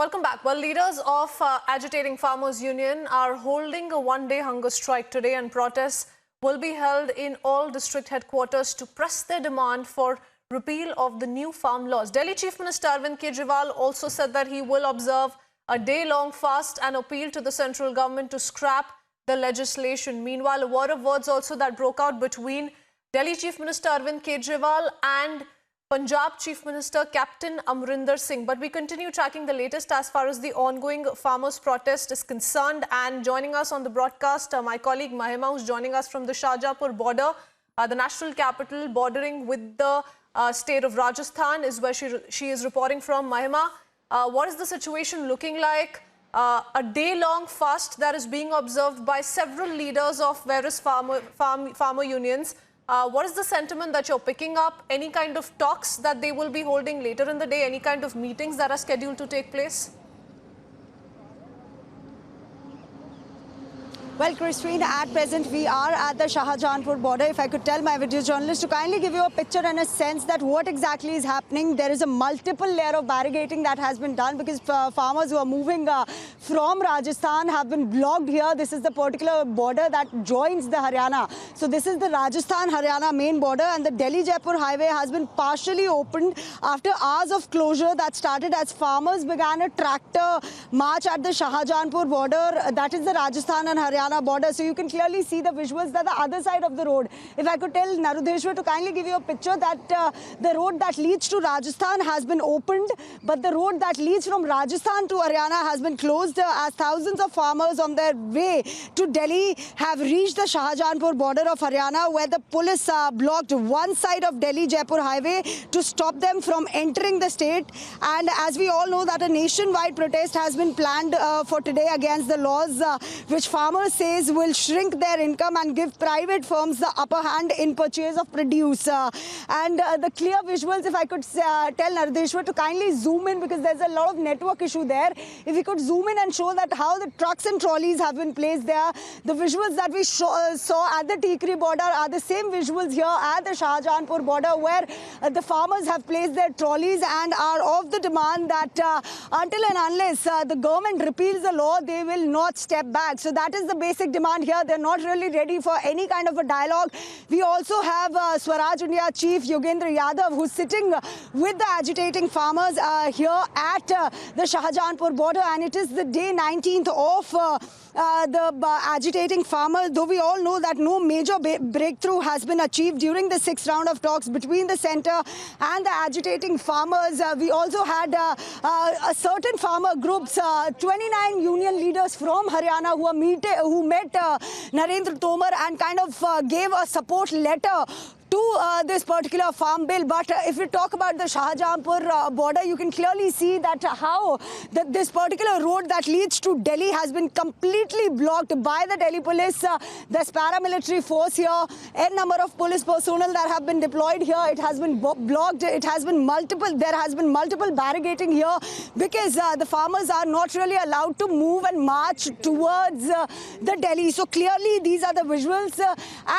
Welcome back. Well, leaders of agitating farmers union are holding a one-day hunger strike today, and protests will be held in all district headquarters to press their demand for repeal of the new farm laws. Delhi Chief Minister Arvind Kejriwal also said that he will observe a day-long fast and appeal to the central government to scrap the legislation. Meanwhile, a war of words also that broke out between Delhi Chief Minister Arvind Kejriwal and Punjab Chief Minister Captain Amrinder Singh. But we continue tracking the latest as far as the ongoing farmers' protest is concerned. And joining us on the broadcast, my colleague Mahima, who's joining us from the Shahjahanpur border, the national capital bordering with the state of Rajasthan, is where she is reporting from. Mahima, what is the situation looking like? A day-long fast that is being observed by several leaders of various farmer unions. What is the sentiment that you're picking up? Any kind of talks that they will be holding later in the day? Any kind of meetings that are scheduled to take place? Well, Christine, at present we are at the Shahjahanpur border. If I could tell my video journalist to kindly give you a picture and a sense that what exactly is happening. There is a multiple layer of barricading that has been done because farmers who are moving from Rajasthan have been blocked here. This is the particular border that joins the Haryana. So this is the Rajasthan-Haryana main border, and the Delhi-Jaipur highway has been partially opened after hours of closure that started as farmers began a tractor march at the Shahjahanpur border. That is the Rajasthan and Haryana border. So you can clearly see the visuals that the other side of the road. If I could tell Narudeshwar to kindly give you a picture that the road that leads to Rajasthan has been opened, but the road that leads from Rajasthan to Haryana has been closed as thousands of farmers on their way to Delhi have reached the Shahjahanpur border of Haryana, where the police blocked one side of Delhi-Jaipur highway to stop them from entering the state. And as we all know that a nationwide protest has been planned for today against the laws which farmers says will shrink their income and give private firms the upper hand in purchase of produce. And the clear visuals, if I could tell Nardeshwar to kindly zoom in, because there's a lot of network issue there. If we could zoom in and show that how the trucks and trolleys have been placed there. The visuals that we saw at the Tikri border are the same visuals here at the Shahjahanpur border, where the farmers have placed their trolleys and are of the demand that until and unless the government repeals the law, they will not step back. So that is the basic demand here. They're not really ready for any kind of a dialogue. We also have Swaraj India Chief Yogendra Yadav, who's sitting with the agitating farmers here at the Shahjahanpur border, and it is the day 19th of the agitating farmers, though we all know that no major breakthrough has been achieved during the 6th round of talks between the centre and the agitating farmers. We also had a certain farmer groups, 29 union leaders from Haryana who met Narendra Tomar and kind of gave a support letter to this particular farm bill. But if we talk about the Shahjahanpur border, you can clearly see that how this particular road that leads to Delhi has been completely blocked by the Delhi police. There's paramilitary force here, n number of police personnel that have been deployed here. It has been blocked. There has been multiple barricading here because the farmers are not really allowed to move and march towards the Delhi. So clearly these are the visuals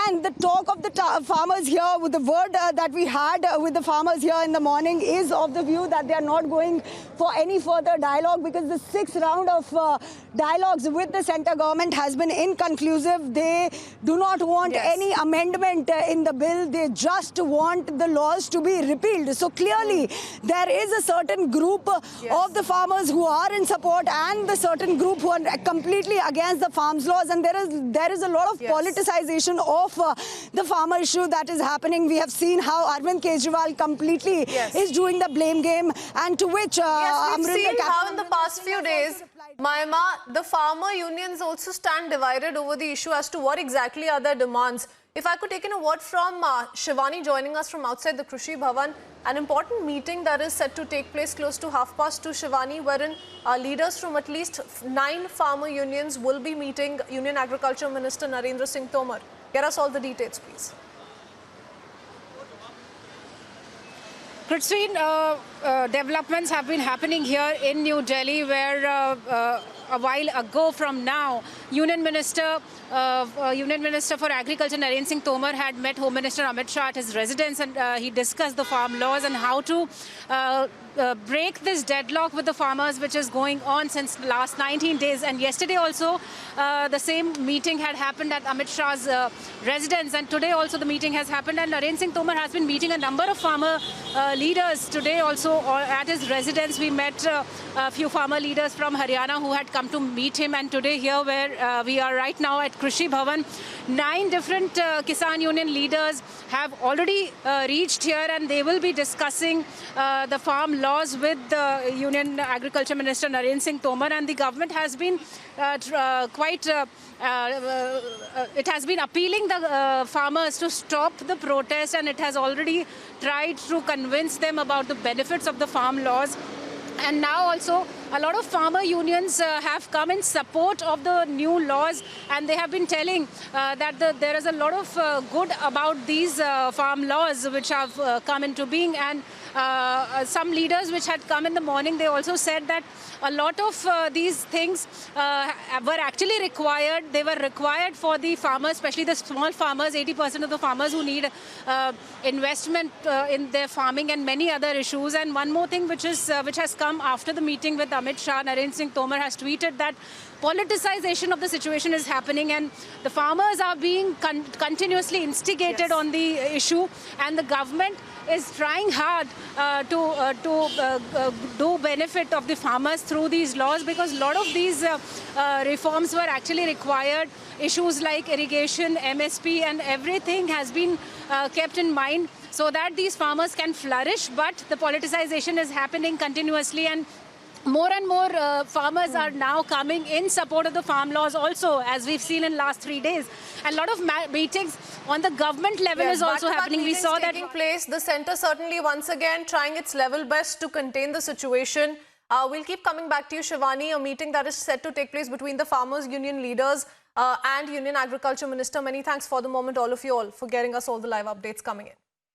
and the talk of the farmers here. With the word that we had with the farmers here in the morning is of the view that they are not going for any further dialogue, because the 6th round of dialogues with the centre government has been inconclusive. They do not want any amendment in the bill. They just want the laws to be repealed. So clearly there is a certain group of the farmers who are in support and the certain group who are completely against the farms laws, and there is a lot of politicization of the farmer issue that is happening. We have seen how Arvind Kejriwal completely is doing the blame game, and to which we've seen how in the past few days, Mahima, the farmer unions also stand divided over the issue as to what exactly are their demands. If I could take in a word from Shivani joining us from outside the Krishi Bhavan, an important meeting that is set to take place close to 2:30 Shivani, wherein leaders from at least 9 farmer unions will be meeting Union Agriculture Minister Narendra Singh Tomar. Get us all the details, please. Christine, developments have been happening here in New Delhi, where a while ago from now, Union Minister for Agriculture Narendra Singh Tomar had met Home Minister Amit Shah at his residence, and he discussed the farm laws and how to break this deadlock with the farmers, which is going on since the last 19 days. And yesterday also, the same meeting had happened at Amit Shah's residence, and today also the meeting has happened. And Narendra Singh Tomar has been meeting a number of farmer leaders today also at his residence. We met a few farmer leaders from Haryana who had come to meet him, and today here where we are right now at Krishi Bhavan, 9 different Kisan Union leaders have already reached here, and they will be discussing the farm laws with the Union Agriculture Minister Narendra Singh Tomar. And the government has been it has been appealing the farmers to stop the protest, and it has already tried to convince them about the benefits of the farm laws. And now also a lot of farmer unions have come in support of the new laws, and they have been telling that there is a lot of good about these farm laws which have come into being. And some leaders which had come in the morning, they also said that a lot of these things were actually required. They were required for the farmers, especially the small farmers, 80% of the farmers who need investment in their farming and many other issues. And one more thing which has come after the meeting with Amit Shah, Narendra Singh Tomar has tweeted that politicization of the situation is happening, and the farmers are being continuously instigated on the issue, and the government is trying hard to do benefit of the farmers through these laws, because a lot of these reforms were actually required. Issues like irrigation, MSP and everything has been kept in mind so that these farmers can flourish, but the politicization is happening continuously, and more farmers are now coming in support of the farm laws also, as we've seen in last 3 days. And a lot of meetings on the government level is also happening. We saw that taking place. The centre certainly once again trying its level best to contain the situation. We'll keep coming back to you, Shivani. A meeting that is set to take place between the farmers' union leaders and Union Agriculture Minister. Many thanks for the moment, all of you all, for getting us all the live updates coming in.